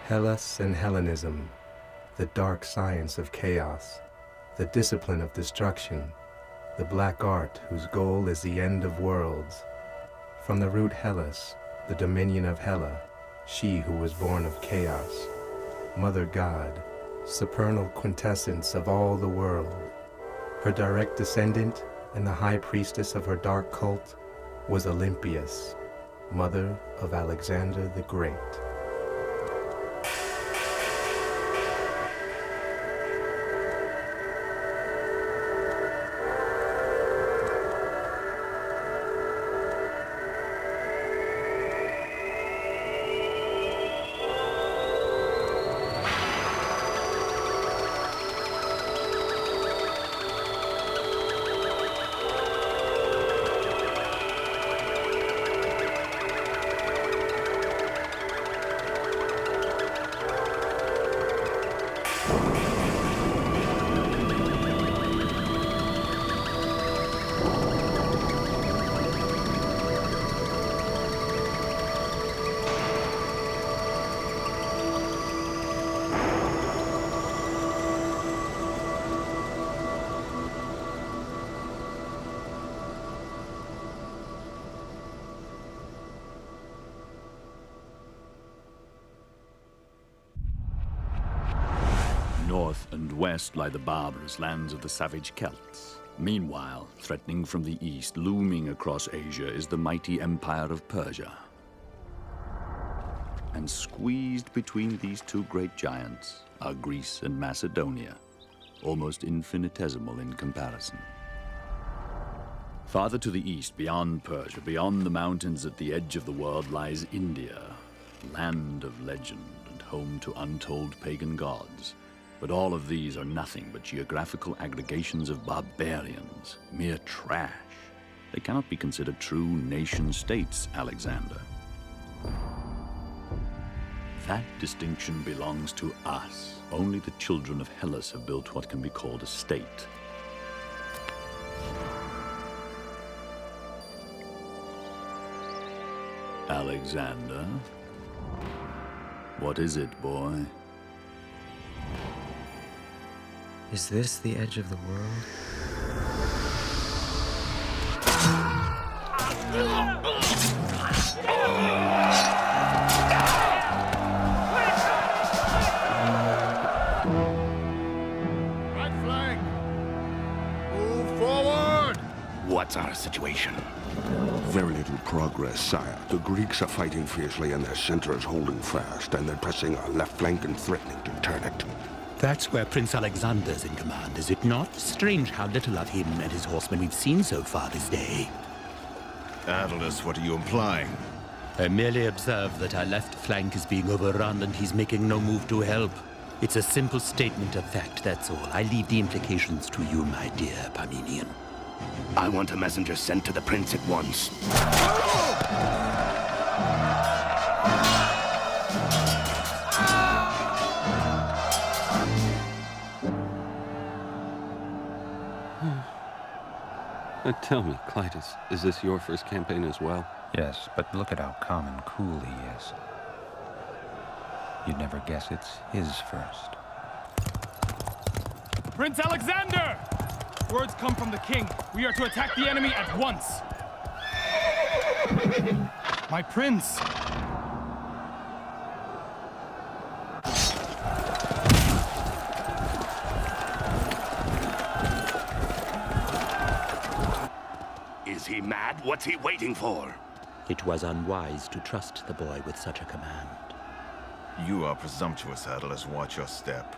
Hellas and Hellenism, the dark science of chaos, the discipline of destruction, the black art whose goal is the end of worlds. From the root Hellas, the dominion of Hela, she who was born of chaos, Mother God, supernal quintessence of all the world. Her direct descendant and the high priestess of her dark cult was Olympias, mother of Alexander the Great. North and west lie the barbarous lands of the savage Celts. Meanwhile, threatening from the east, looming across Asia, is the mighty empire of Persia. And squeezed between these two great giants are Greece and Macedonia, almost infinitesimal in comparison. Farther to the east, beyond Persia, beyond the mountains at the edge of the world, lies India, land of legend and home to untold pagan gods. But all of these are nothing but geographical aggregations of barbarians, mere trash. They cannot be considered true nation-states, Alexander. That distinction belongs to us. Only the children of Hellas have built what can be called a state. Alexander? What is it, boy? Is this the edge of the world? Right flank! Move forward! What's our situation? Very little progress, sire. The Greeks are fighting fiercely and their center is holding fast, and they're pressing our left flank and threatening to turn it. That's where Prince Alexander's in command, is it not? Strange how little of him and his horsemen we've seen so far this day. Attalus, what are you implying? I merely observe that our left flank is being overrun and he's making no move to help. It's a simple statement of fact, that's all. I leave the implications to you, my dear Parmenion. I want a messenger sent to the prince at once. Tell me, Clytus, is this your first campaign as well? Yes, but look at how calm and cool he is. You'd never guess it's his first. Prince Alexander! Words come from the king. We are to attack the enemy at once. My prince! Is he mad? What's he waiting for? It was unwise to trust the boy with such a command. You are presumptuous, Attalus. Watch your step.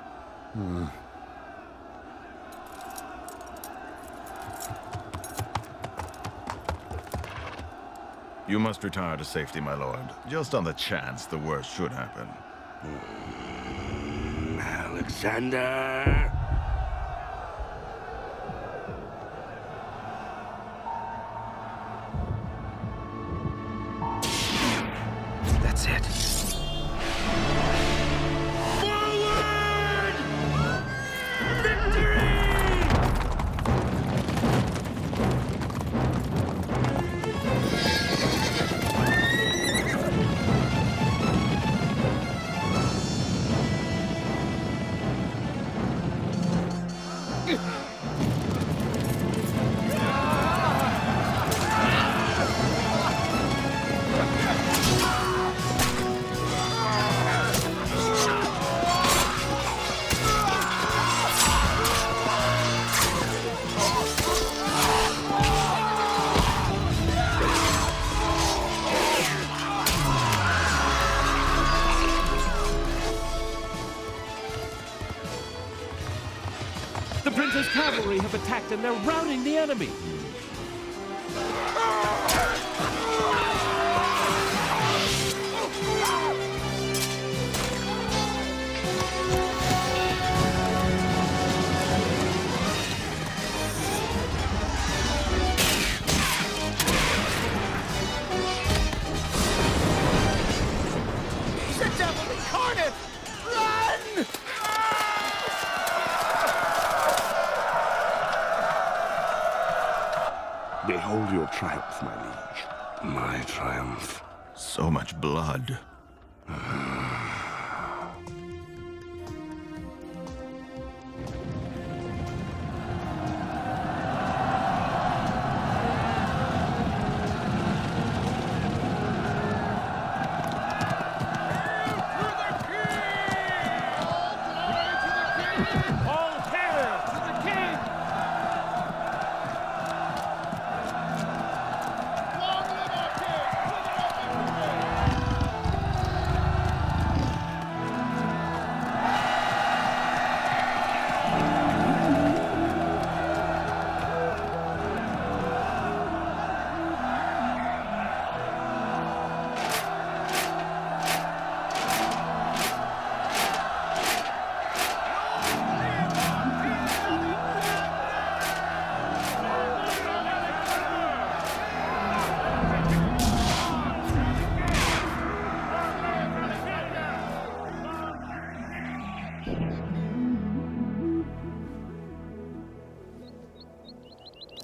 You must retire to safety, my lord. Just on the chance the worst should happen. Alexander! That's it. Forward! Victory! Prince's cavalry have attacked and they're routing the enemy. The devil incarnate! Run! Behold your triumph, my liege. My triumph. So much blood. All hail to the king! Long live our king!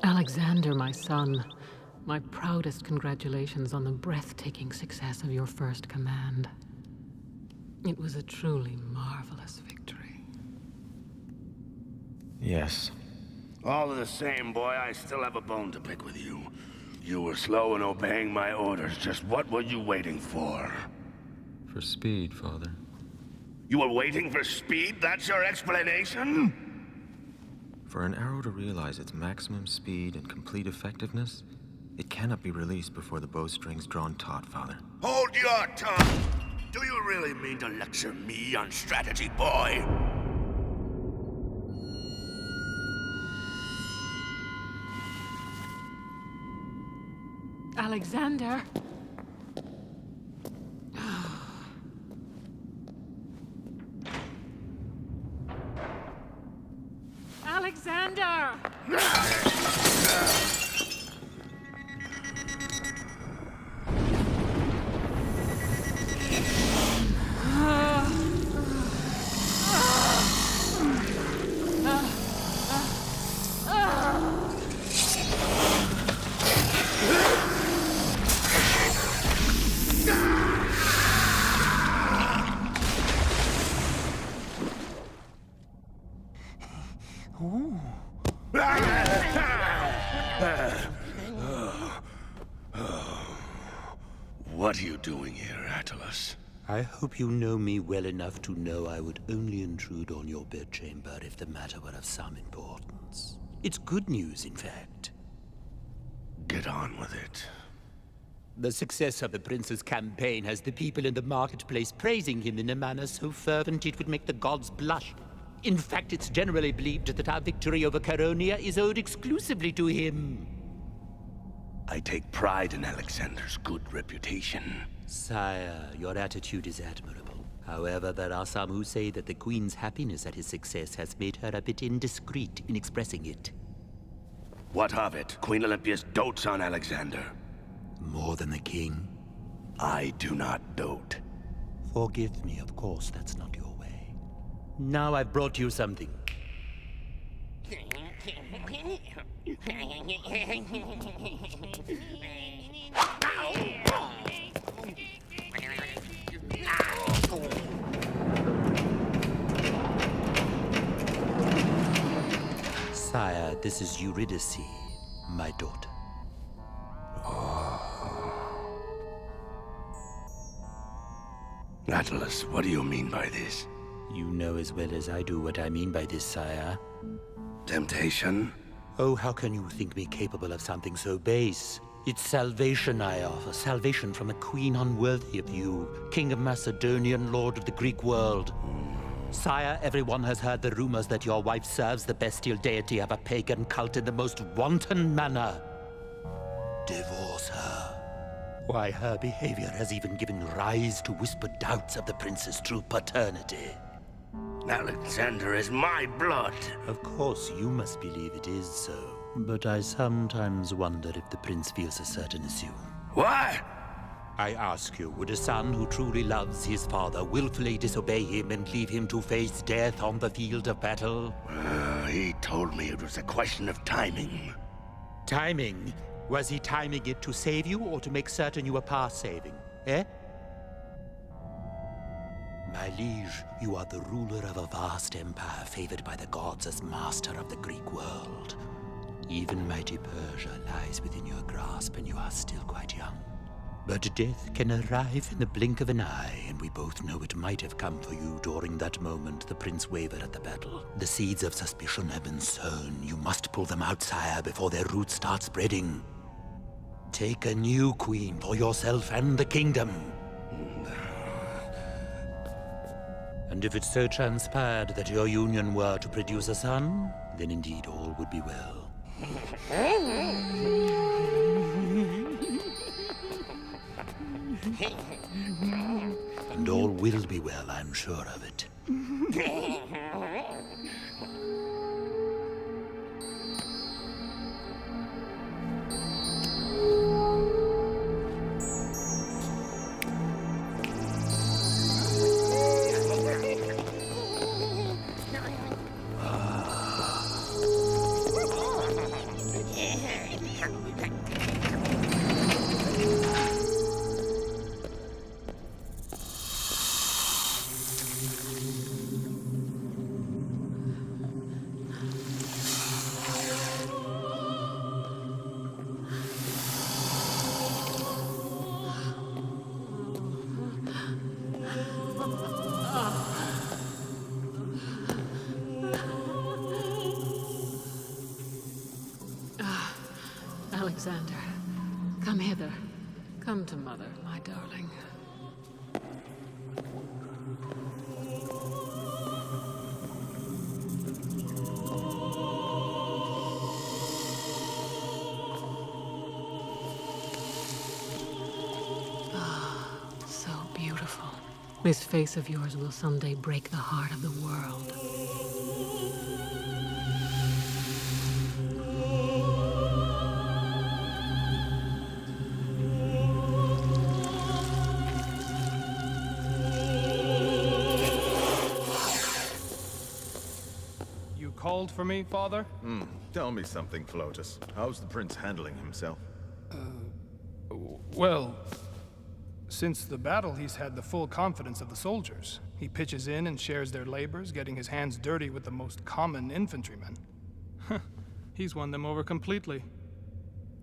Alexander, my son, my proudest congratulations on the breathtaking success of your first command. It was a truly marvelous victory. Yes. All the same, boy, I still have a bone to pick with you. You were slow in obeying my orders. Just what were you waiting for? For speed, Father. You were waiting for speed? That's your explanation? For an arrow to realize its maximum speed and complete effectiveness, it cannot be released before the bowstring's drawn taut, Father. Hold your tongue! Do you really mean to lecture me on strategy, boy? Alexander! Alexander! What are you doing here, Attalus? I hope you know me well enough to know I would only intrude on your bedchamber if the matter were of some importance. It's good news, in fact. Get on with it. The success of the prince's campaign has the people in the marketplace praising him in a manner so fervent it would make the gods blush. In fact, it's generally believed that our victory over Caronia is owed exclusively to him. I take pride in Alexander's good reputation. Sire, your attitude is admirable. However, there are some who say that the Queen's happiness at his success has made her a bit indiscreet in expressing it. What of it? Queen Olympias dotes on Alexander. More than the King? I do not dote. Forgive me, of course, that's not your way. Now I've brought you something. Sire, this is Eurydice, my daughter. Attalus, what do you mean by this? You know as well as I do what I mean by this, sire. Temptation? Oh, how can you think me capable of something so base? It's salvation I offer, salvation from a queen unworthy of you, King of Macedonia and Lord of the Greek world. Sire, everyone has heard the rumors that your wife serves the bestial deity of a pagan cult in the most wanton manner. Divorce her. Why, her behavior has even given rise to whispered doubts of the prince's true paternity. Alexander is my blood. Of course, you must believe it is so. But I sometimes wonder if the prince feels a certain issue. What? I ask you, would a son who truly loves his father willfully disobey him and leave him to face death on the field of battle? He told me it was a question of timing. Timing? Was he timing it to save you or to make certain you were past saving? Eh? My liege, you are the ruler of a vast empire favored by the gods as master of the Greek world. Even mighty Persia lies within your grasp and you are still quite young. But death can arrive in the blink of an eye, and we both know it might have come for you during that moment the prince wavered at the battle. The seeds of suspicion have been sown. You must pull them out, sire, before their roots start spreading. Take a new queen for yourself and the kingdom. And if it so transpired that your union were to produce a son, then indeed all would be well. And all will be well, I'm sure of it. Alexander, come hither. Come to Mother, my darling. Ah, so beautiful. This face of yours will someday break the heart of the world. Called for me, Father? Tell me something, Flotus. How's the prince handling himself? Well, since the battle, he's had the full confidence of the soldiers. He pitches in and shares their labors, getting his hands dirty with the most common infantrymen. He's won them over completely.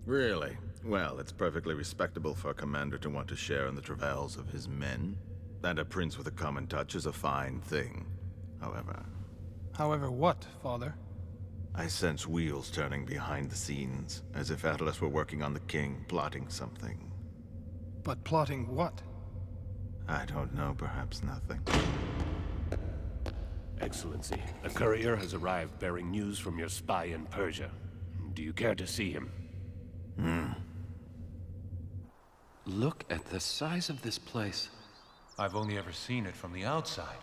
Really? Well, it's perfectly respectable for a commander to want to share in the travails of his men. And a prince with a common touch is a fine thing. However... However what, Father? I sense wheels turning behind the scenes, as if Atlas were working on the king, plotting something. But plotting what? I don't know, perhaps nothing. Excellency, a courier has arrived bearing news from your spy in Persia. Do you care to see him? Look at the size of this place. I've only ever seen it from the outside.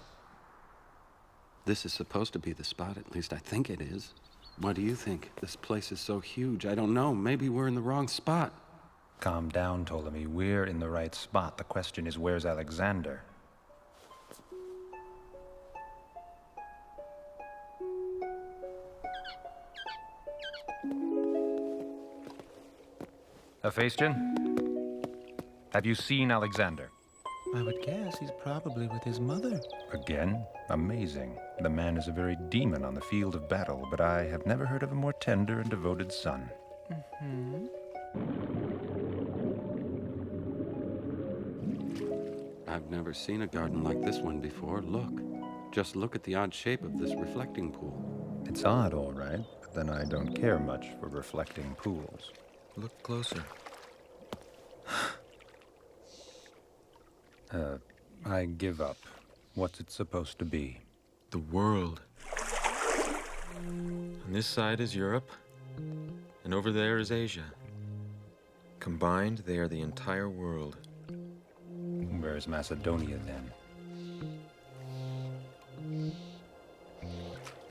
This is supposed to be the spot, at least I think it is. What do you think? This place is so huge, I don't know. Maybe we're in the wrong spot. Calm down, Ptolemy. We're in the right spot. The question is, where's Alexander? Hephaestion? Have you seen Alexander? I would guess he's probably with his mother. Again? Amazing. The man is a very demon on the field of battle, but I have never heard of a more tender and devoted son. I've never seen a garden like this one before. Look. Just look at the odd shape of this reflecting pool. It's odd, all right, but then I don't care much for reflecting pools. Look closer. I give up. What's it supposed to be? The world. On this side is Europe, and over there is Asia. Combined, they are the entire world. Where's Macedonia, then?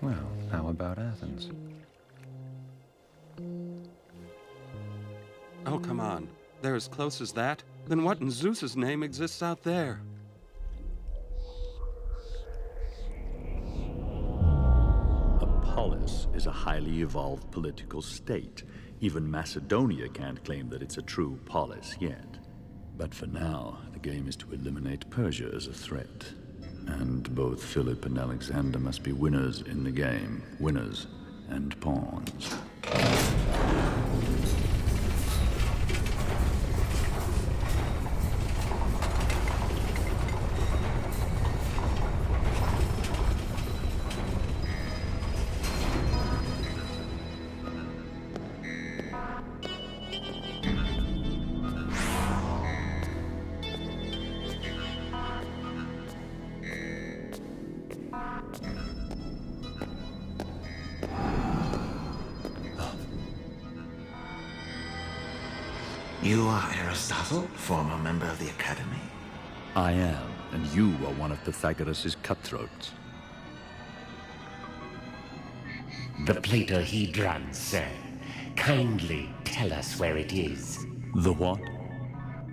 Well, how about Athens? Oh, come on. They're as close as that? Then what in Zeus's name exists out there? A polis is a highly evolved political state. Even Macedonia can't claim that it's a true polis yet. But for now, the game is to eliminate Persia as a threat. And both Philip and Alexander must be winners in the game. Winners and pawns. You are Aristotle, former member of the Academy? I am, and you are one of Pythagoras' cutthroats. The Platohedron, sir. Kindly tell us where it is. The what?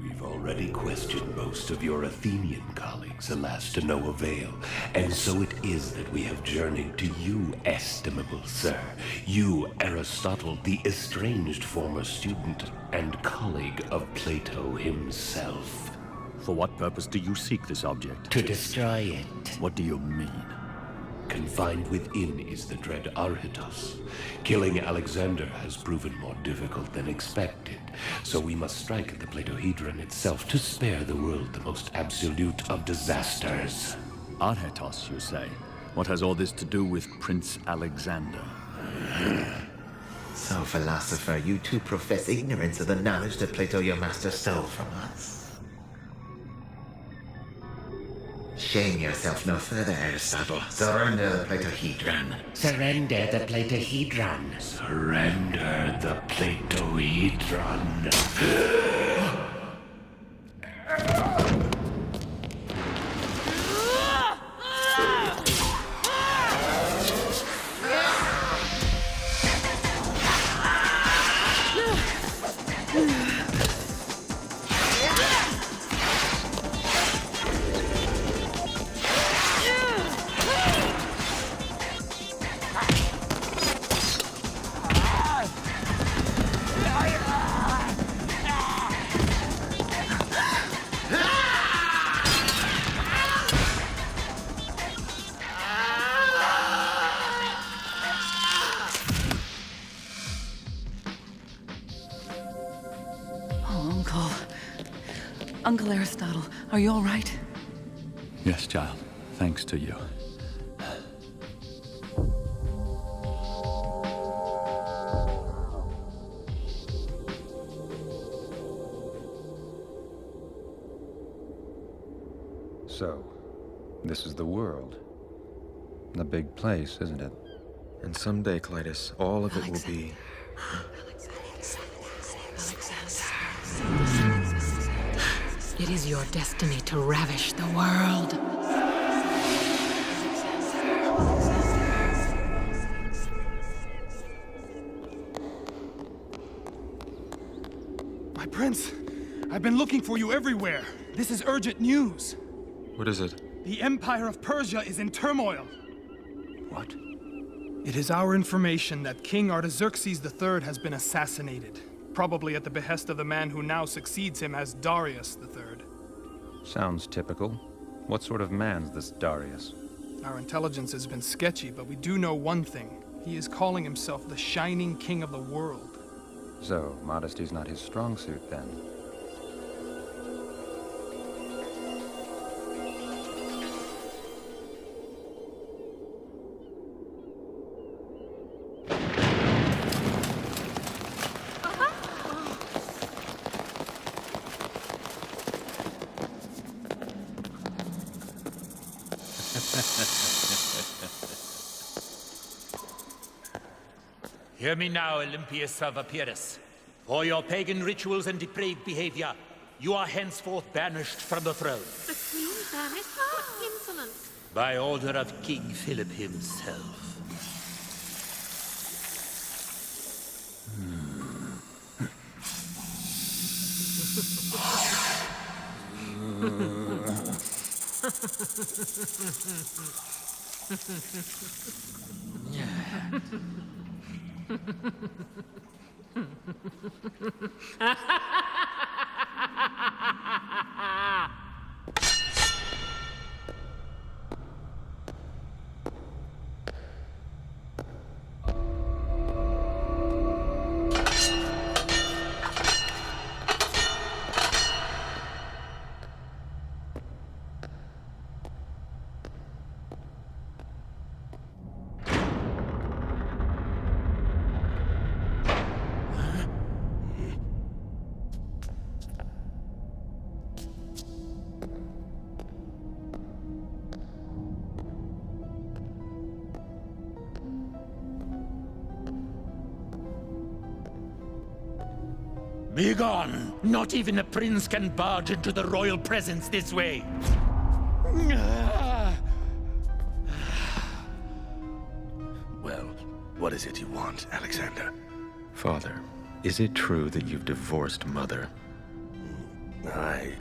We've already questioned most of your Athenian colleagues, alas to no avail. And so it is that we have journeyed to you, estimable sir. You, Aristotle, the estranged former student and colleague of Plato himself. For what purpose do you seek this object? To destroy it. What do you mean? Confined within is the dread Arhitos. Killing Alexander has proven more difficult than expected, so we must strike at the Platohedron itself to spare the world the most absolute of disasters. Arhitos, you say? What has all this to do with Prince Alexander? So, philosopher, you too profess ignorance of the knowledge that Plato, your master, stole from us. Shame yourself no further, Aristotle. Surrender the Platohedron. Surrender the Platohedron. Surrender the Platohedron. Uncle Aristotle, are you all right? Yes, child. Thanks to you. So, this is the world. A big place, isn't it? And someday, Clytus, all of it will be... It is your destiny to ravish the world. My prince, I've been looking for you everywhere. This is urgent news. What is it? The Empire of Persia is in turmoil. What? It is our information that King Artaxerxes III has been assassinated. Probably at the behest of the man who now succeeds him as Darius III. Sounds typical. What sort of man's this Darius? Our intelligence has been sketchy, but we do know one thing. He is calling himself the Shining King of the World. So, modesty's not his strong suit, then? Hear me now, Olympius of Epirus. For your pagan rituals and depraved behavior, you are henceforth banished from the throne. The Queen banished? What insolence! By order of King Philip himself. Begone! Not even a prince can barge into the royal presence this way! Well, what is it you want, Alexander? Father, is it true that you've divorced Mother? I